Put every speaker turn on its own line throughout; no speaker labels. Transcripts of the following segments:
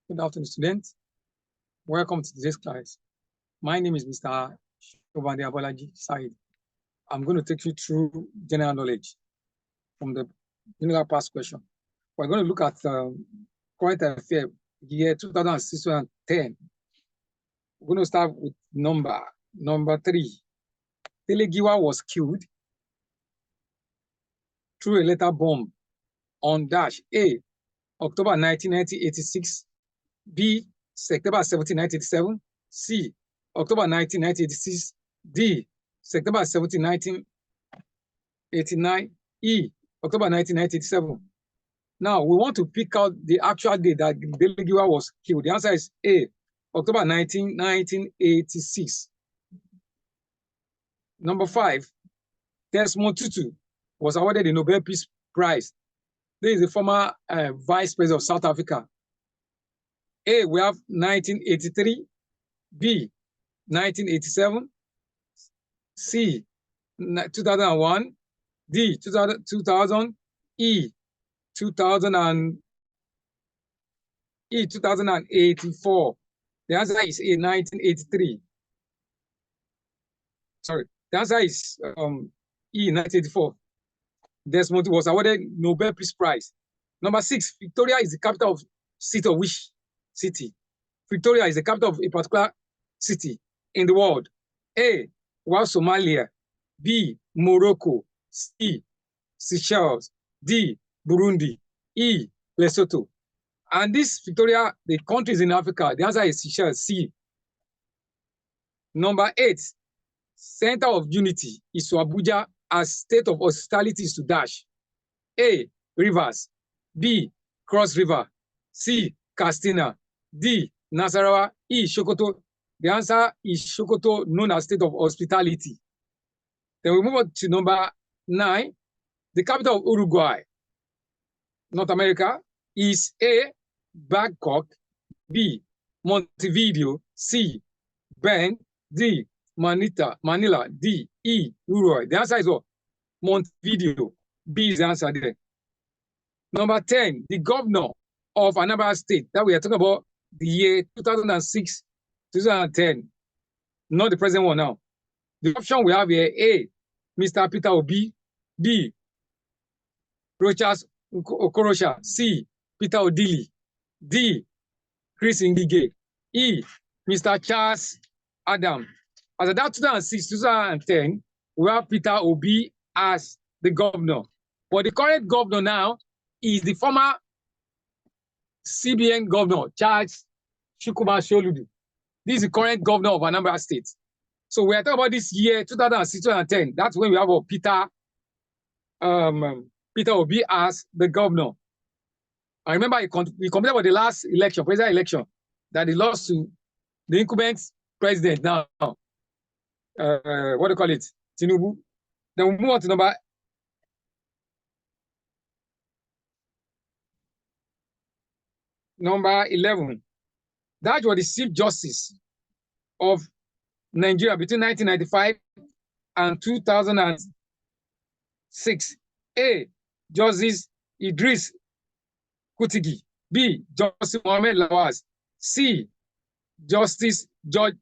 Good afternoon, students. Welcome to today's class. My name is Mr. Shobande Abolaji Said. I'm going to take you through general knowledge from the Unilag past question. We're going to look at current affair year 2006 and 10. We're going to start with number 3. Telegiwa was killed through a letter bomb on dash A, October 19, 1986, B, September 17, 1987, C, October 19, 1986, D, September 17, 1989, E, October 19, 1987. Now, we want to pick out the actual date that Delegiwa was killed. The answer is A, October 19, 1986. Number 5, Desmond Tutu was awarded the Nobel Peace Prize. This is the former Vice President of South Africa. A, we have 1983, B, 1987, C, 2001, D, 2000, E, 2084. The answer is A, 1983. Sorry, the answer is E, 1984. Desmond was awarded Nobel Peace Prize. Number 6, Victoria is the capital of city of which city? Victoria is the capital of a particular city in the world. A, we have Somalia. B, Morocco. C, Seychelles. D, Burundi. E, Lesotho. And this Victoria, the countries in Africa, the answer is Seychelles. C. Number 8, Center of Unity is to Abuja as state of hospitality is to dash. A, Rivers. B, Cross River. C, Katsina. D, Nasarawa. E, Sokoto. The answer is Sokoto, known as state of hospitality. Then we move on to number 9. The capital of Uruguay, North America, is A, Bangkok. B, Montevideo. C, Bend. D, Manila. D, E, Uruguay. The answer is what? Montevideo. B is the answer there. Number 10, the governor of Anambra State, that we are talking about the year 2006, 2010, not the present one now. The option we have here: A, Mr. Peter Obi. B, Rochas Okorocha. C, Peter Odili. D, Chris Ngige. E, Mr. Charles Adam. As of that 2006, 2010, we have Peter Obi as the governor. But the current governor now is the former CBN governor, Charles Chukwuma Soludo. This is the current governor of Anambra State. So we are talking about this year, 2006, 2010. That's when we have Peter Obi as the governor. I remember we complained about the last election, presidential election, that he lost to the incumbent president now. What do you call it? Tinubu. Then we move on to number 11. That was the Chief Justice of Nigeria between 1995 and 2006. A, Justice Idris Kutigi. B, Justice Mohammed Lawaz. C, Justice George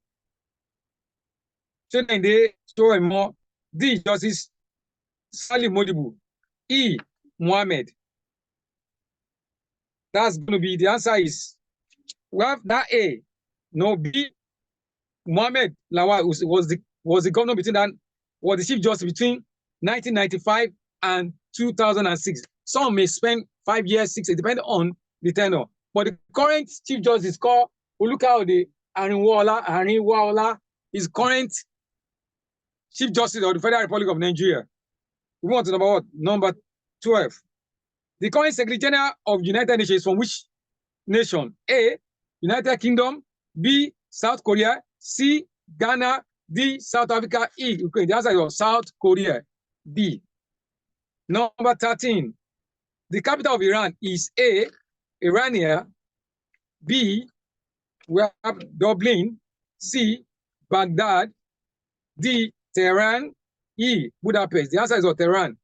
Chenende Soemo. D, Justice Salim Modibu. E, Mohammed. That's going to be the answer is, we have that A. No, B, Mohammed Lawal was the governor between that, was the Chief Justice between 1995 and 2006. Some may spend 5 years, 6 years, depending on the tenure. But the current Chief Justice is called Olukayode Arinwola, is current Chief Justice of the Federal Republic of Nigeria. We want to know number 12. The current Secretary General of United Nations is from which nation? A, United Kingdom. B, South Korea. C, Ghana. D, South Africa. E, Ukraine. The answer is South Korea. D. Number 13. The capital of Iran is A, Irania. B, we have Dublin. C, Baghdad. D, Tehran. E, Budapest. The answer is Tehran.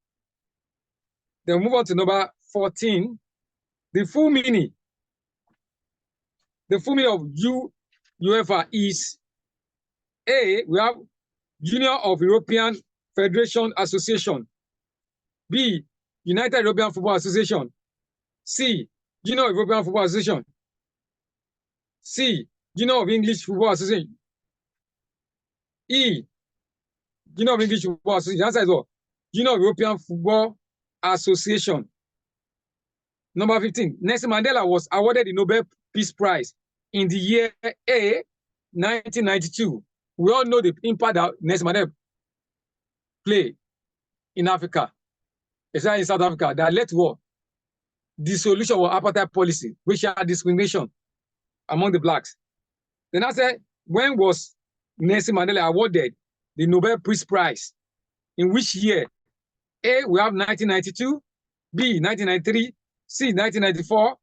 Then move on to number 14. The full meaning The full meaning of UEFA is A, we have Union of European Federation Association. B, United European Football Association. C, Union of European Football Association. C, Union of English Football Association. E, Union of English Football Association. The answer is what? Union of European Football Association. Number 15, Nelson Mandela was awarded the Nobel Peace Prize in the year A, 1992. We all know the impact that Nelson Mandela played in Africa, especially in South Africa, that led to what? Dissolution of apartheid policy, racial discrimination among the blacks. Then I said, when was Nelson Mandela awarded the Nobel Peace Prize? In which year? A, we have 1992, B, 1993, C, 1994,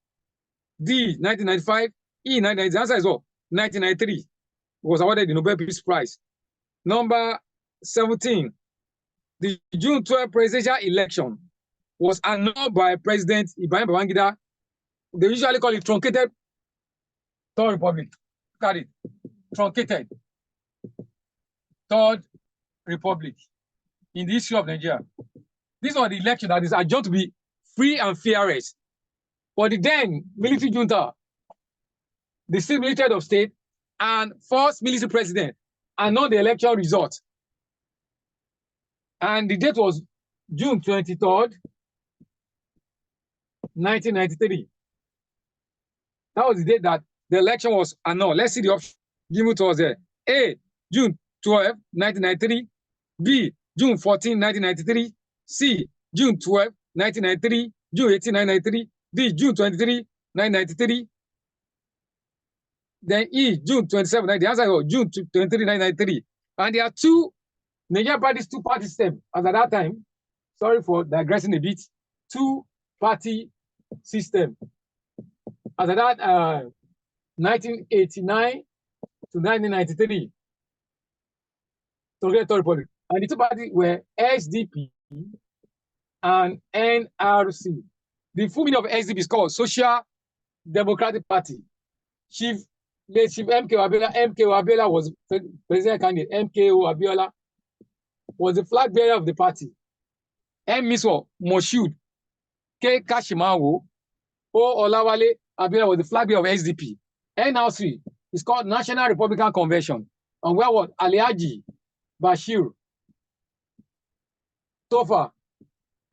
D, 1995, E, 1990. The answer is what? 1993 was awarded the Nobel Peace Prize. Number 17, the June 12 presidential election was annulled by President Ibrahim Babangida. They usually call it truncated Third Republic. Look at it. Truncated Third Republic in the history of Nigeria. This was the election that is adjudged to be free and fairest. But the then military junta, the state military head of state, and first military president annulled the election result. And the date was June 23rd, 1993. That was the date that the election was annulled. Let's see the option given to us there. A, June 12, 1993. B, June 14, 1993. C, June 12, 1993. June 18, 1993. D, June 23, 1993. Then E, June 27, 1993. The answer was June 23, 1993. And there are two Nigerian parties, two-party system. As at that time, sorry for digressing a bit, two-party system. As at that 1989 to 1993, Third Republic. And the two parties were SDP and NRC. The full meaning of SDP is called Social Democratic Party. Chief MKO Abiola was president candidate. MKO Abiola was the flag bearer of the party. M. Miswa Moshood, K. Kashimawo, O. Olawale Abiola was the flag bearer of SDP. NRC is called National Republican Convention. And where was Aliaji Bashir Tofa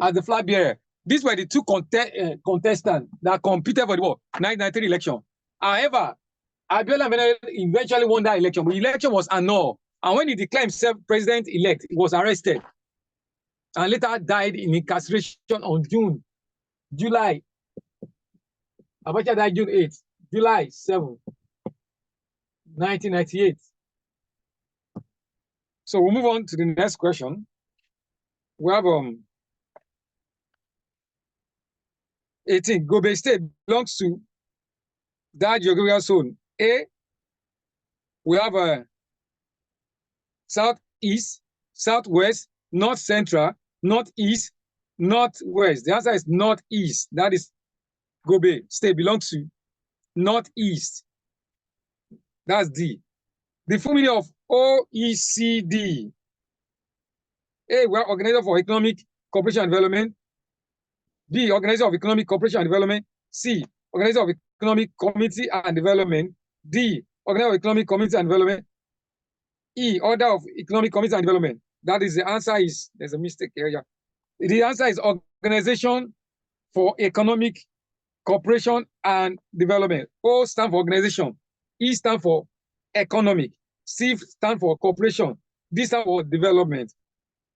as the flag bearer? These were the two contestants that competed for the 1993 election. However, Abiola eventually won that election, but the election was annulled. And when he declared himself president-elect, he was arrested and later died in incarceration on July. Abacha died June 8, July 7, 1998. So we'll move on to the next question. We have 18. Gobe State belongs to that geographical zone. A, we have southeast, southwest, north central, northeast, northwest. The answer is northeast. That is Gobe State belongs to northeast. That's D. The full meaning of OECD. A, we are Organizer for Economic Cooperation and Development. B, Organizer of Economic Cooperation and Development. C, Organizer of Economic Community and Development. D, Organizer of Economic Community and Development. E, Order of Economic Community and Development. That is the answer is, there's a mistake here. Yeah. The answer is Organization for Economic Cooperation and Development. O stand for organization. E stand for economic. C stand for cooperation. D stand for development.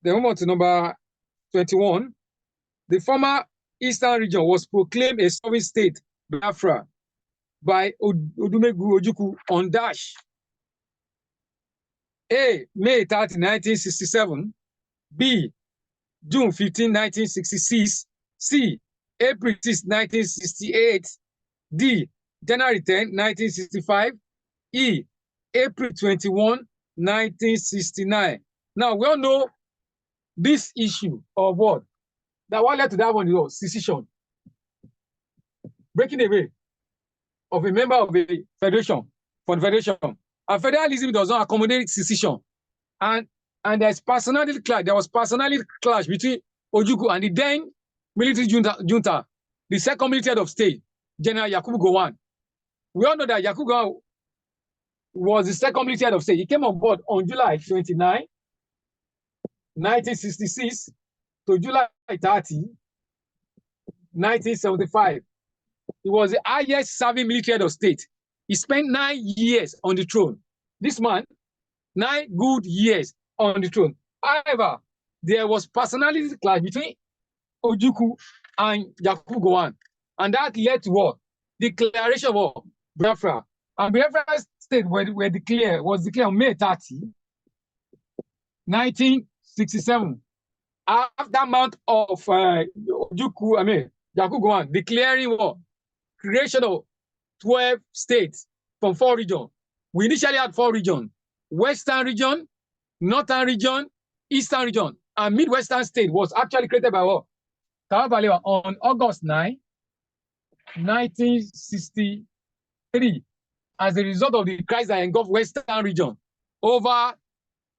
Then we move on to number 21. The former Eastern region was proclaimed a sovereign state, Biafra, by Odumegwu Ojukwu on dash. A, May 30, 1967. B, June 15, 1966. C, April 6, 1968. D, January 10, 1965. E, April 21, 1969. Now, we all know this issue of what? That what led to that one is secession. Breaking away of a member of a federation, confederation. And federalism does not accommodate secession. And there's personality clash. There was personality clash between Ojukwu and the then military junta, the second military head of state, General Yakubu Gowon. We all know that Yakubu Gowon was the second military head of state. He came on board on July 29, 1966 to July 30, 1975. He was the highest serving military head of state. He spent 9 years on the throne. This man, 9 good years on the throne. However, there was personality clash between Ojukwu and Yakubu Gowon, and that led to what? Declaration of Biafra. And Biafra state was declared on May 30, 1967. After month of Yakubu Gowon declaring what? Creation of 12 states from 4 regions. We initially had 4 regions: Western region, Northern region, Eastern region, and Midwestern state was actually created by what? Tafawa Balewa on August 9, 1963, as a result of the crisis that engulfed Western region over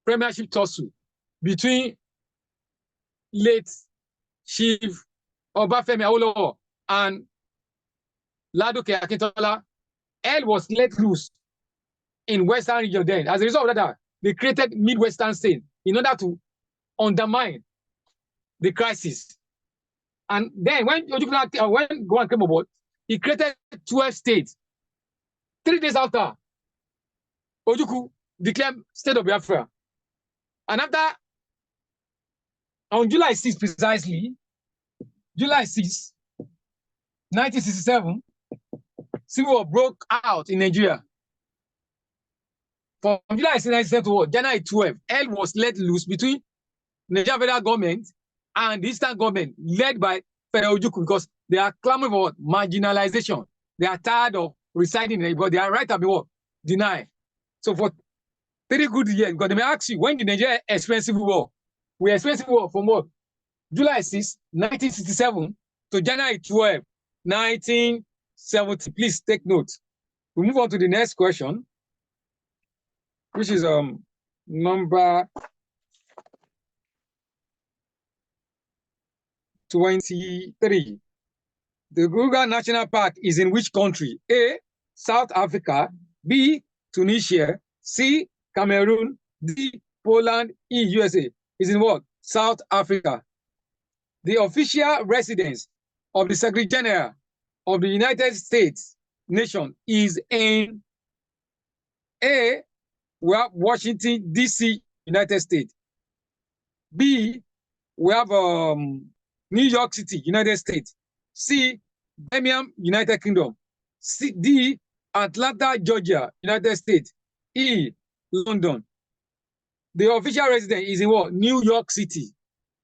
premiership tussle between late Chief Obafemi Awolowo and Ladoke Akintola. Hell was let loose in Western region then. As a result of that, they created Midwestern state in order to undermine the crisis. And then when Gowon came aboard, he created 12 states. 3 days after, Ojukwu declared state of Biafra. And after, on July 6 precisely, July 6, 1967, Civil War broke out in Nigeria. From July 6, 1967 to January 12, hell was let loose between Nigerian federal government and the Eastern government, led by Federal Ojukwu, because they are clamoring for marginalization. They are tired of residing in it, but they are right to be what? Denied. So for 3 good years, because they may ask you, when did Nigeria experience Civil War? We experienced Civil War from what? July 6, 1967 to January 12, 1970. Please take note. We move on to the next question, which is number 23. The Kruger National Park is in which country? A, South Africa, B, Tunisia, C, Cameroon, D, Poland, E, USA. Is in what? South Africa. The official residence of the Secretary General of the United States nation is in A, we have Washington, D.C., United States. B, we have New York City, United States. C, Birmingham, United Kingdom. C, D, Atlanta, Georgia, United States. E, London. The official residence is in what? New York City.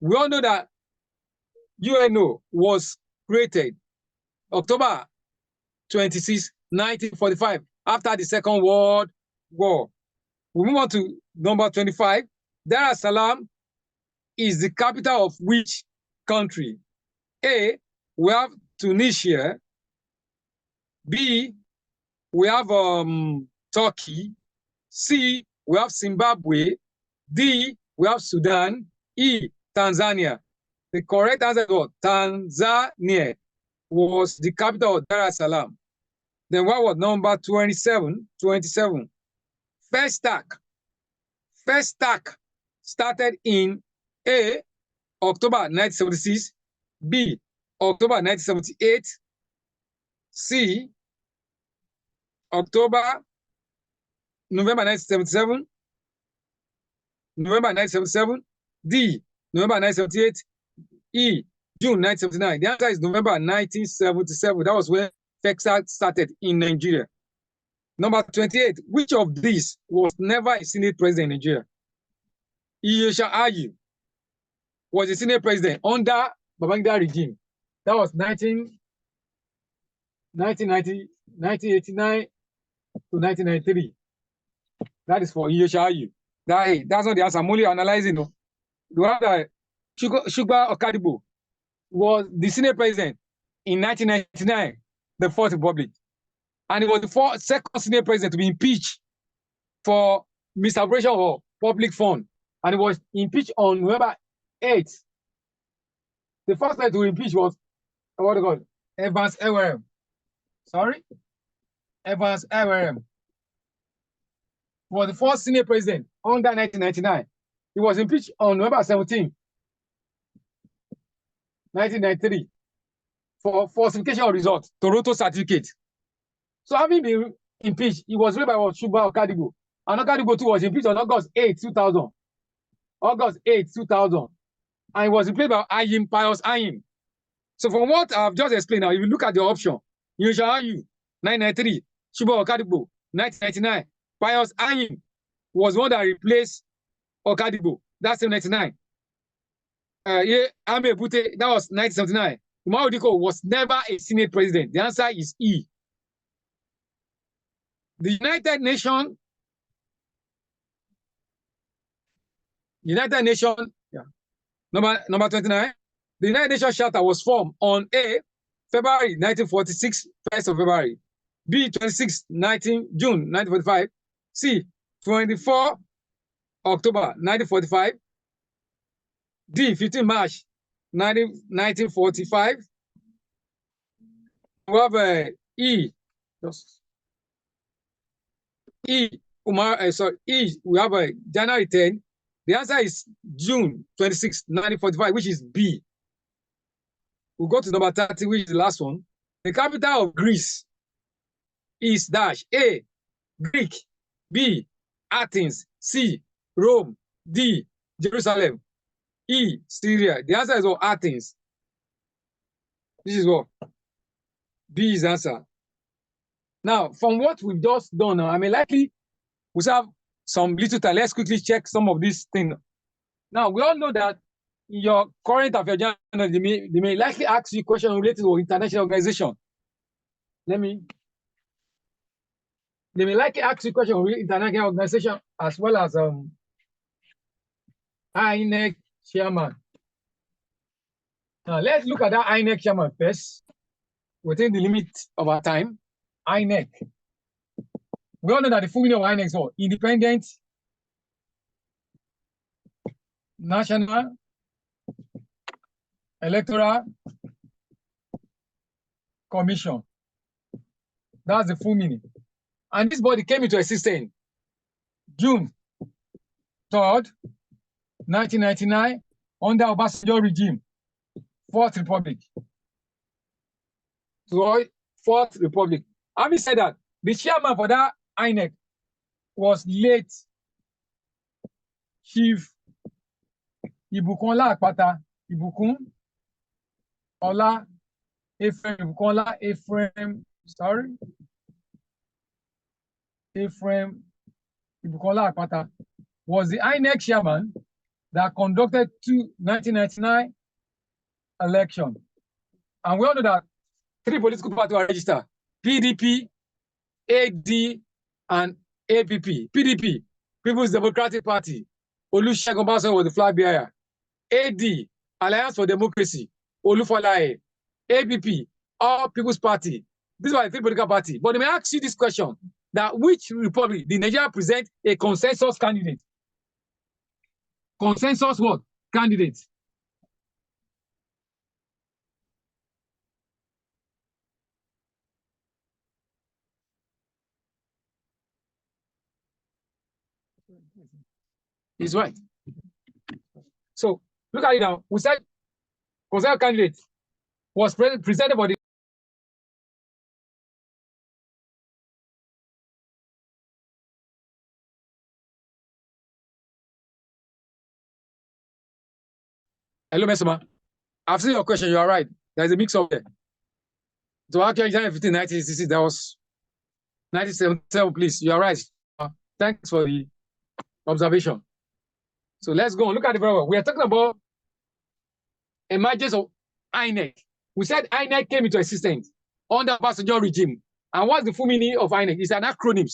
We all know that UNO was created October 26, 1945, after the Second World War. We move on to number 25. Dar es Salaam is the capital of which country? A, we have Tunisia. B, we have Turkey. C, we have Zimbabwe. D, we have Sudan. E, Tanzania. The correct answer was Tanzania was the capital of Dar es Salaam. Then what was number 27? 27. First stack started in A, October 1976, B, October 1978, C, November 1977, November 1977, D, November 1978, E, June 1979. The answer is November 1977. That was when FEXA started in Nigeria. Number 28. Which of these was never a Senate president in Nigeria? Iyesha Ayu was a Senate president under Babangida regime. That was 1989 to 1993. That is for Iyesha Ayu. That's not the answer. I'm only analyzing. No? The one that Shugba Okadibo was the Senate president in 1999, the Fourth Republic. And he was the second senior president to be impeached for misappropriation of public fund. And he was impeached on November 8th. The first person to impeach was, what do you call it? Evans Ewerem. Sorry? Evans Ewerem was the first senior president under 1999. He was impeached on November 17, 1993, for falsification of results, Toronto certificate. So having been impeached, he was replaced by Shuba Okadibo. And Okadibo too was impeached on August 8, 2000. August 8, 2000. And he was replaced by Ayim, Pius Ayim. So from what I've just explained now, if you look at the option, Yushayu, 993, Shuba Okadibo, 1999, Pius Ayim was one that replaced Okadibo. That's 1999. Ame Bute, that was 1979. Umar Odiko was never a Senate president. The answer is E. The United Nations, yeah. Number 29. The United Nations Charter was formed on A, February 1946, 1st of February. B, 26, June 1945. C, 24 October 1945. D, 15 March 1945. We have E. E, we have January 10. The answer is June 26, 1945, which is B. We'll go to number 30, which is the last one. The capital of Greece is dash. A, Greek. B, Athens. C, Rome. D, Jerusalem. E, Syria. The answer is what? Athens. This is what? B is the answer. Now, from what we've just done now, I mean, likely we have some little time. Let's quickly check some of these things. Now, we all know that in your current affairs journal, they may likely ask you questions related to international organization. They may likely ask you questions on international organization as well as INEC chairman. Now, let's look at that INEC chairman first, within the limit of our time. INEC. We all know that the full meaning of INEC is what? Independent National Electoral Commission. That's the full meaning. And this body came into existence June 3rd, 1999, under Obasanjo regime, Fourth Republic. So, Fourth Republic. Having said that, the chairman for that INEC was late Chief Ibukun Akpata, Ibukun Ola Ephraim, Ibukun Ephraim, Ephraim Ibukun Akpata was the INEC chairman that conducted 1999 election. And we all know that 3 political parties were registered: PDP, AD, and APP. PDP, People's Democratic Party, Olusegun Obasanjo was the flag bearer. AD, Alliance for Democracy, Olufalaye. APP, All People's Party. These were the 3 political parties. But they may ask you this question, that which republic did Nigeria present a consensus candidate? Consensus what? Candidate. He's right. So look at it now. We said consensus candidate was presented for the Hello, Mesoma. I've seen your question. You are right. There's a mix up there. So actually, 1960, that was 1977, please. You are right. Thanks for the observation. So let's go on. Look at the problem. We are talking about emergence of INEC. We said INEC came into existence under Obasanjo regime. And what's the full meaning of INEC? It's an acronym.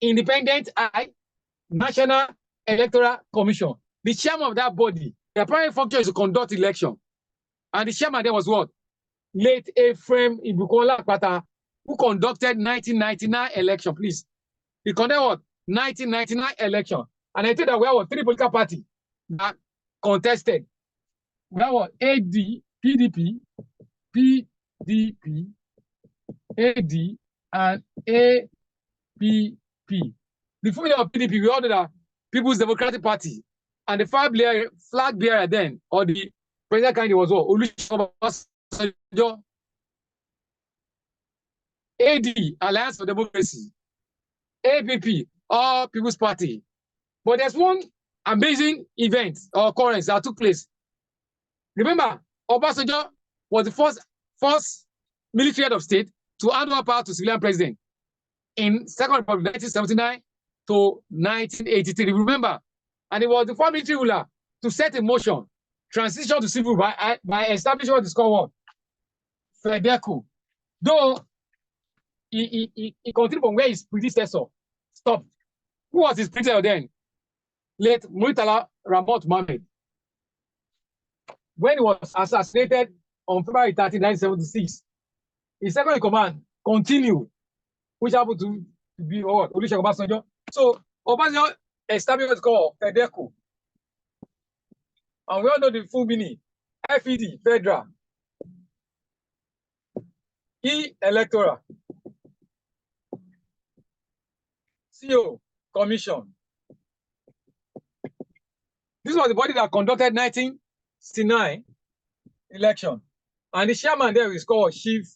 Independent National Electoral Commission. The chairman of that body, their primary function is to conduct election. And the chairman there was what? Late Ephraim Ibukun Akpata, who conducted 1999 election, please. He conducted what? 1999 election. And I tell that we have three political parties that contested. We have what? AD, PDP, PDP, AD, and APP. The full name of PDP, we all know that People's Democratic Party. And the flag bearer then, or the president candidate was what? Olusegun Obasanjo. AD, Alliance for Democracy. APP, All People's Party. But there's one amazing event or occurrence that took place. Remember, Obasanjo was the first military head of state to hand over power to civilian president in Second Republic 1979 to 1983. Remember, and he was the first military ruler to set in motion transition to civil by establishing what is called what? FEDECO. Though he continued from where his predecessor stopped. Who was his predecessor then? Late Murtala Ramot Mohammed. When he was assassinated on February 13, 1976, his second in command continued, which happened to be Olusegun Obasanjo. So Obasanjo established what's called FEDECO. And we all know the full meaning. FED, Federal. E, Electoral. CO, Commission. This was the body that conducted 1969 election. And the chairman there is called Chief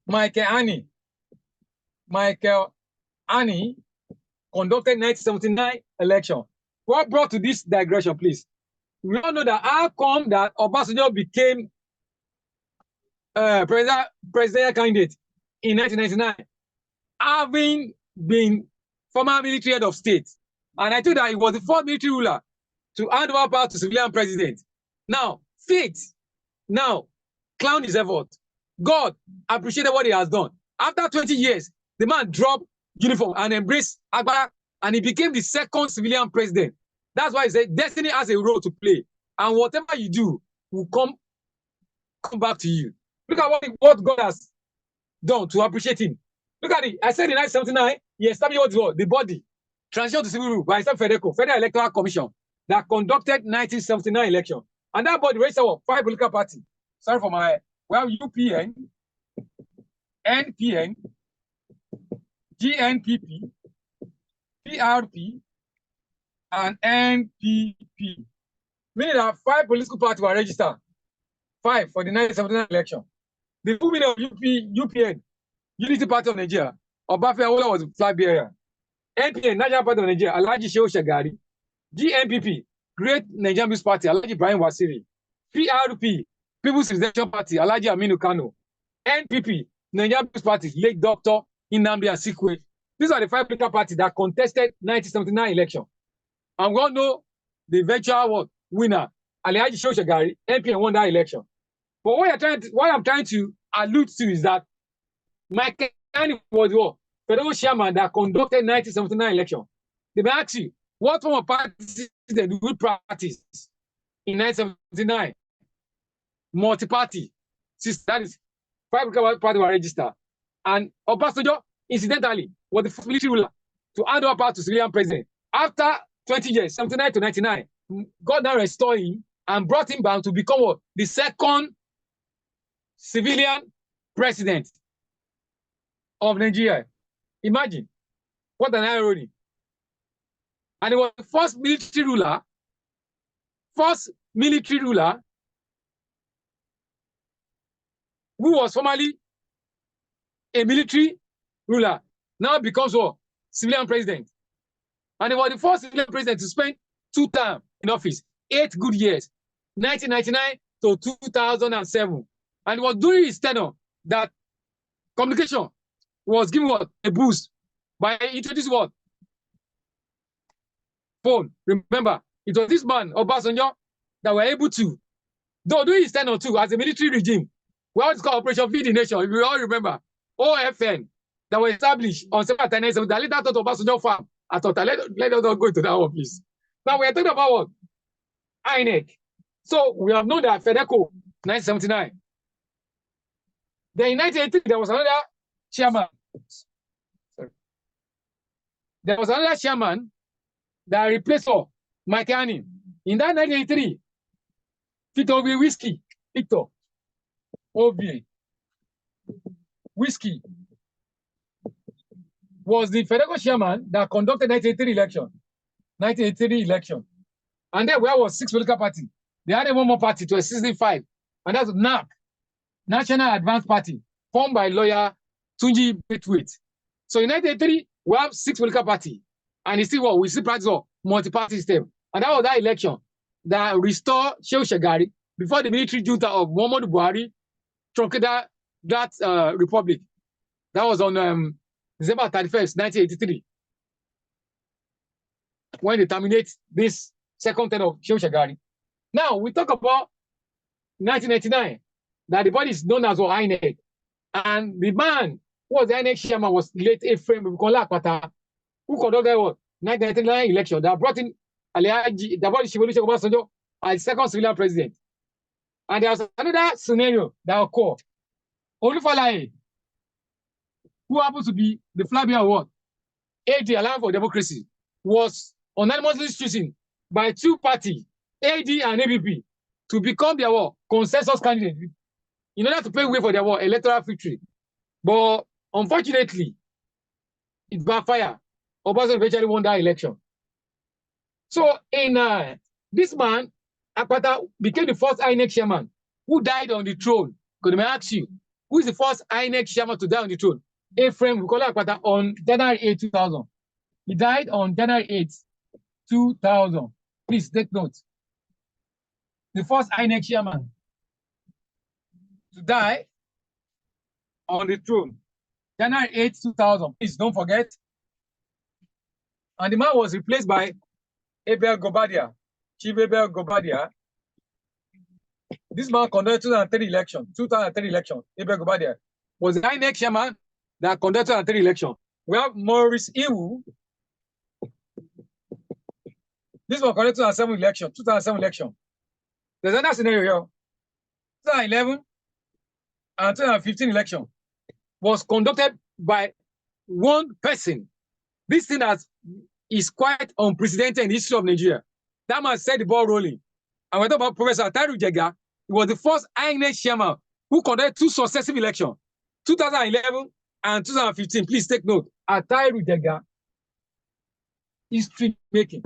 Michael Ani. Michael Ani conducted 1979 election. What brought to this digression, please? We all know that how come that Obasanjo became presidential candidate in 1999, having been former military head of state. And I told that he was the first military ruler to hand over power to civilian president. Now, faith, now, clown his effort. God appreciated what he has done. After 20 years, the man dropped uniform and embraced Agbara, and he became the second civilian president. That's why he said destiny has a role to play. And whatever you do will come back to you. Look at what God has done to appreciate him. Look at it. I said in 1979, he established what the body, transition to civil rule by FEDECO, Federal Electoral Commission, that conducted 1979 election. And that body registered 5 political parties. Sorry for my, well, UPN, NPN, GNPP, PRP, and NPP. Meaning that 5 political parties were registered. 5 for the 1979 election. The full meaning of UPN, Unity Party of Nigeria, Obafe Awolowo was the flag bearer. NPN, National Party of Nigeria, Alhaji Shehu Shagari. GNPP, Great Nigerian People's Party, Alhaji Ibrahim Wasiri. PRP, People's Representation Party, Alhaji Aminu Kano. NPP, Nigerian People's Party, late Dr. Nnamdi Azikiwe. These are the 5 political parties that contested 1979 election. And we all know the eventual winner, Alhaji Shehu Shagari, NPN won that election. But what I'm trying to allude to is that Michael Ani was the federal chairman that conducted 1979 election. They may ask you, what form of parties did we practice in 1979? Multi-party. That is, 5 parties were registered. And Obasanjo, incidentally, was the first military ruler to hand over power to civilian president. After 20 years, 79 to 99, God now restored him and brought him back to become the second civilian president of Nigeria. Imagine what an irony. And he was the first military ruler who was formerly a military ruler, now becomes civilian president. And he was the first civilian president to spend 2 terms in office, 8 good years, 1999 to 2007. And it was during his tenure that communication was given a boost by introducing phone. Remember, it was this man, Obasanjo, that were able to, though during his tenure too, as a military regime, it's called Operation Feed the Nation, if you all remember, OFN, that were established on September 10, that later thought Obasanjo farm. I thought, let us not go into that one, please. Now we are talking about INEC. So we have known that FEDECO, 1979. Then in 1983, there was another chairman. Sorry. There was another chairman that replaced Mike Anning. In that 1983, Victor Whiskey, Victor Obi Whiskey was the federal chairman that conducted 1983 election. And then where was 6 political party? They had one more party to a 65, and that's NAP, National Advanced Party, formed by lawyer Tunji Braithwaite. So in 1983, we have 6 political party, and you see what we see practice of multi-party system. And that was that election that restored Shehu Shagari before the military junta of Muhammadu Buhari truncated that republic. That was on December 31st, 1983, when they terminate this second term of Shehu Shagari. Now, we talk about 1999, that the body is known as INEC. And the man who was the INEC chairman was late Ephraim Bukola Akpata, who conducted what? 1999 election that brought in Alhaji Dabodi Shivolu Obasanjo as second civilian president. And there was another scenario that occurred. Olufalaye, who happens to be the flag bearer of what? AD, Alliance for Democracy, was unanimously chosen by 2 parties, AD and ABP, to become their consensus candidate in order to pave way for their electoral victory. But unfortunately, it backfired. Obasanjo eventually won that election. So in this man, Akpata became the first INEC chairman who died on the throne. Could I ask you, who is the first INEC chairman to die on the throne? Ephraim Bukola Akpata on January 8, 2000. He died on January 8, 2000. Please take note. The first INEC chairman to die on the throne, January 8, 2000. Please don't forget. And the man was replaced by Abel Gobadia, Chief Abel Gobadia. This man conducted 2003 election. Abel Gobadia was the INEC chairman that conducted 2003 election. We have Maurice Iwu. This was conducted 2007 election. There's another scenario here. 2011 and 2015 election was conducted by one person. This thing is quite unprecedented in the history of Nigeria. That man set the ball rolling. And we're talking about Professor Atairu Jega. He was the first INEC chairman who conducted 2 successive elections, 2011 and 2015. Please take note. Atairu Jega, history making.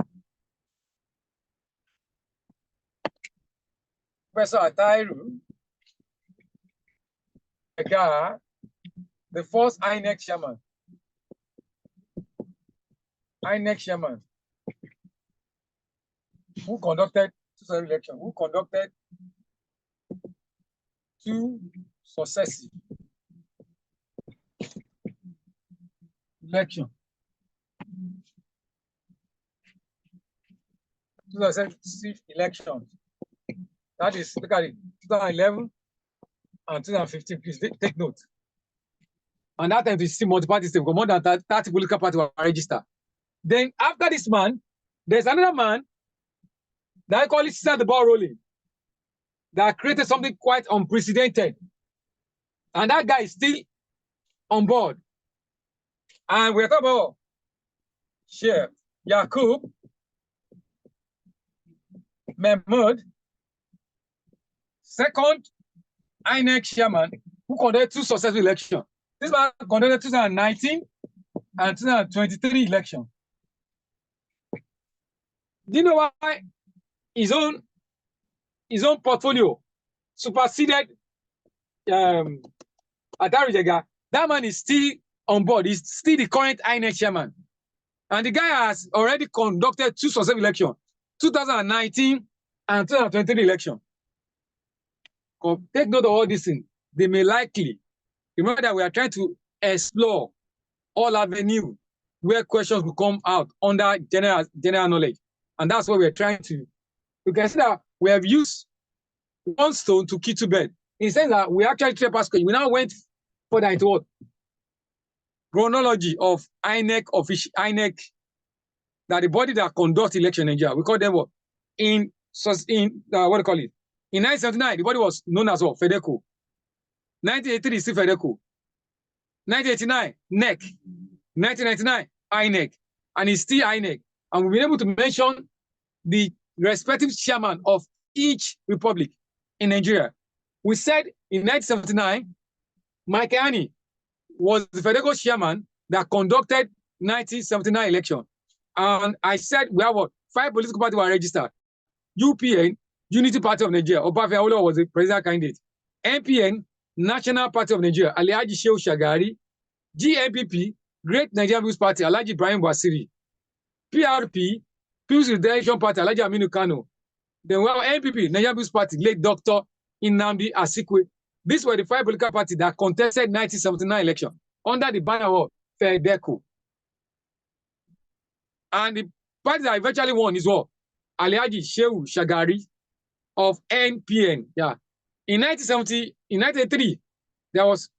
Professor Atairu Jega, the first INEC chairman. Who conducted 2 elections, who conducted 2 successive elections. 2 successive elections. That is, look at it, 2011 and 2015. Please take note. And that time we see multi-party system, more than 30 political parties were registered. Then after this man, there's another man that I call it set the ball rolling, that created something quite unprecedented. And that guy is still on board. And we're talking about Sheikh Yakub Mahmoud, second INEC chairman, who conducted 2 successful elections. This man conducted 2019 and 2023 elections. Do you know why his own portfolio superseded Atairu Jega? That man is still on board. He's still the current INEC chairman. And the guy has already conducted 2 successive elections, 2019 and 2023 election. Take note of all these things. They may likely, remember that we are trying to explore all avenues where questions will come out under general knowledge. And that's what we're trying to. You can see that we have used one stone to kill 2 birds. In the sense that we actually trespassed. We now went further into what? Chronology of INEC, that the body that conducts election in Nigeria. We call them what? In what do you call it? In 1979, the body was known as what? FEDECO. 1983 is still FEDECO. 1989, NEC. 1999, INEC. And it's still INEC. And we've been able to mention the respective chairman of each republic in Nigeria. We said in 1979, Mike Annie was the federal chairman that conducted 1979 election. And I said we have what? 5 political parties were registered. UPN, Unity Party of Nigeria, Obafemi Awolowo was the president candidate. NPN, National Party of Nigeria, Alhaji Shehu Shagari. GNPP, Great Nigerian People's Party, Alhaji Ibrahim Basiri. PRP, People's Redemption Party, Alhaji Aminu Kano. Then we have NPP, Nigerian People's Party, late Dr. Nnamdi Azikiwe. These were the 5 political parties that contested 1979 election under the banner of FEDECO. And the party that eventually won is what? Alhaji Shehu Shagari of NPN. Yeah. In 1983, there was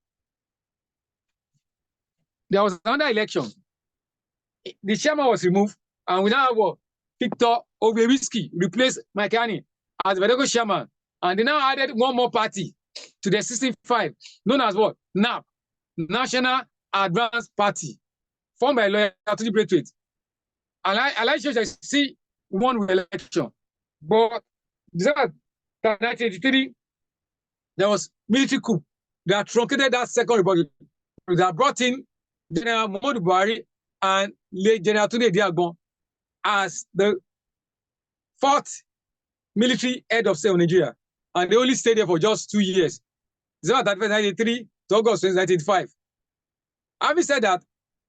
another election. The chairman was removed, and we now have what? Victor Obewiski replaced Mike Annie as the federal chairman. And they now added one more party to the 65, known as what? NAP, National Advanced Party, formed by lawyer Attorney Braithwaite. And I like to see won the election. But in 1983, there was military coup that truncated that second republic, that brought in General Muhammadu Buhari and late General Tunde Diagbon as the 4th military head of state of Nigeria. And they only stayed there for just 2 years. December 1993 to August 1985. Having said that,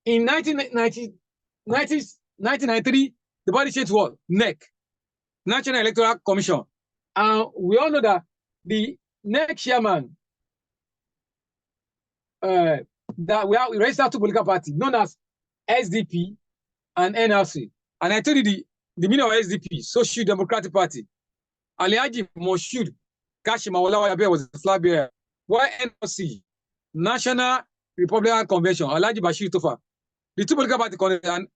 in 1993, the body changed to what? NEC, National Electoral Commission. And we all know that the NEC chairman that we registered 2 political parties known as SDP and NLC. And I told you the meaning of SDP, Social Democratic Party. Alhaji Moshood Kashimawala was the flag bearer. While NLC, National Republican Convention, Alhaji Bashir Tofa. The 2 political parties contested and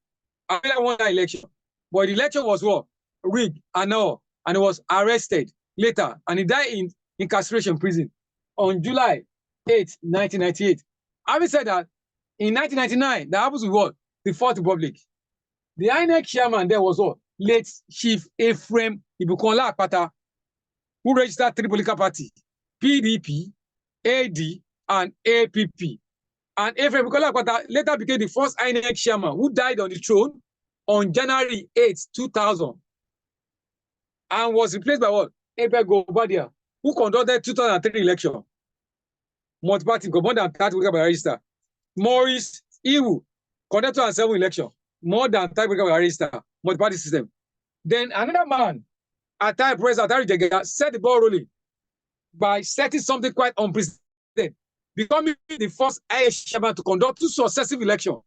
won that election. But the election was what? Rigged and all. And he was arrested later. And he died in incarceration prison on July 8, 1998. Having said that, in 1999, that happens with what? The 4th Republic. The INEC chairman there was what? Late Chief Ephraim Ibukunla Akpata, who registered 3 political parties, PDP, AD, and APP. And Ephraim Ibukunla Akpata later became the first INEC chairman who died on the throne on January 8, 2000, and was replaced by what? Ebego Obadia, who conducted 2003 election. Multi-party, more than 30 political parties register. Maurice Iwu conducted 2007 election. More than 30 political parties register. Multi-party system. Then another man, Atari President Atari Jega, set the ball rolling by setting something quite unprecedented, becoming the first IS chairman to conduct 2 successive elections,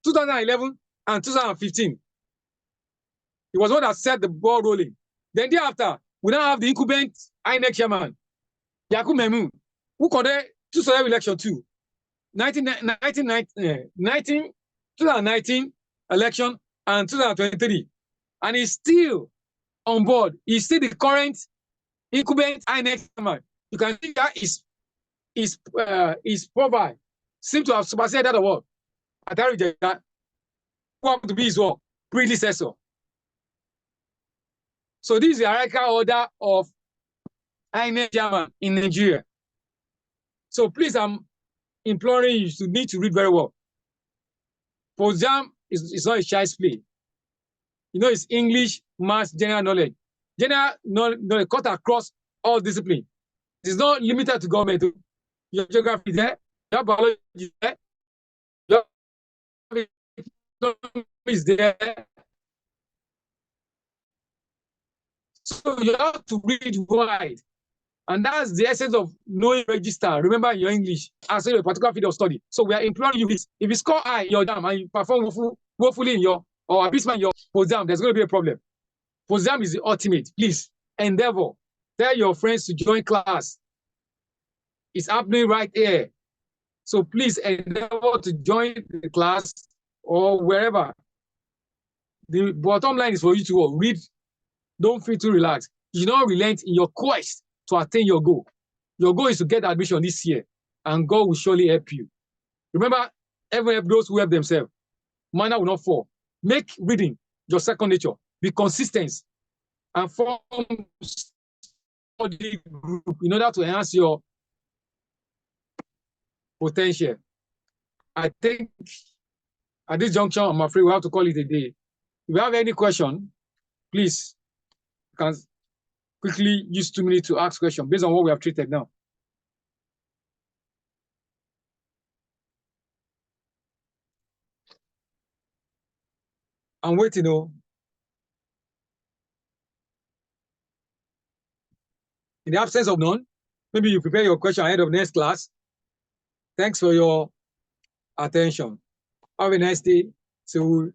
2011 and 2015. He was one that set the ball rolling. Then thereafter, we now have the incumbent INEC chairman, Yakubu Memu, who conducted 2 successive elections too. 2019 election and 2023. And he's still on board. He's still the current incumbent INEC chairman. You can see that his profile seems to have superseded that of what? Atari Jega, who happened to be his what? Predecessor. So this is the hierarchical order of INEC chairman in Nigeria. So please, I'm imploring you to need to read very well. Post-jam is not a child's play. You know, it's English, maths, general knowledge. General knowledge cut across all disciplines. It's not limited to government. Your geography there, your biology there, your economy is there. So you have to read wide. And that's the essence of knowing register. Remember your English as a particular field of study. So we are imploring you this. If you score high in your exam and you perform woefully in your or abysmal in your post-exam, there's going to be a problem. Post-exam is the ultimate. Please endeavor. Tell your friends to join class. It's happening right here. So please endeavor to join the class or wherever. The bottom line is for you to read. Don't feel too relaxed. You don't relent in your quest to attain your goal. Your goal is to get admission this year, and God will surely help you. Remember, everyone help those who help themselves. Manna will not fall. Make reading your second nature. Be consistent and form study group in order to enhance your potential. I think at this juncture, I'm afraid we have to call it a day. If you have any question, please, you can quickly use 2 minutes to ask questions based on what we have treated now. I'm waiting, oh. In the absence of none, maybe you prepare your question ahead of next class. Thanks for your attention. Have a nice day. So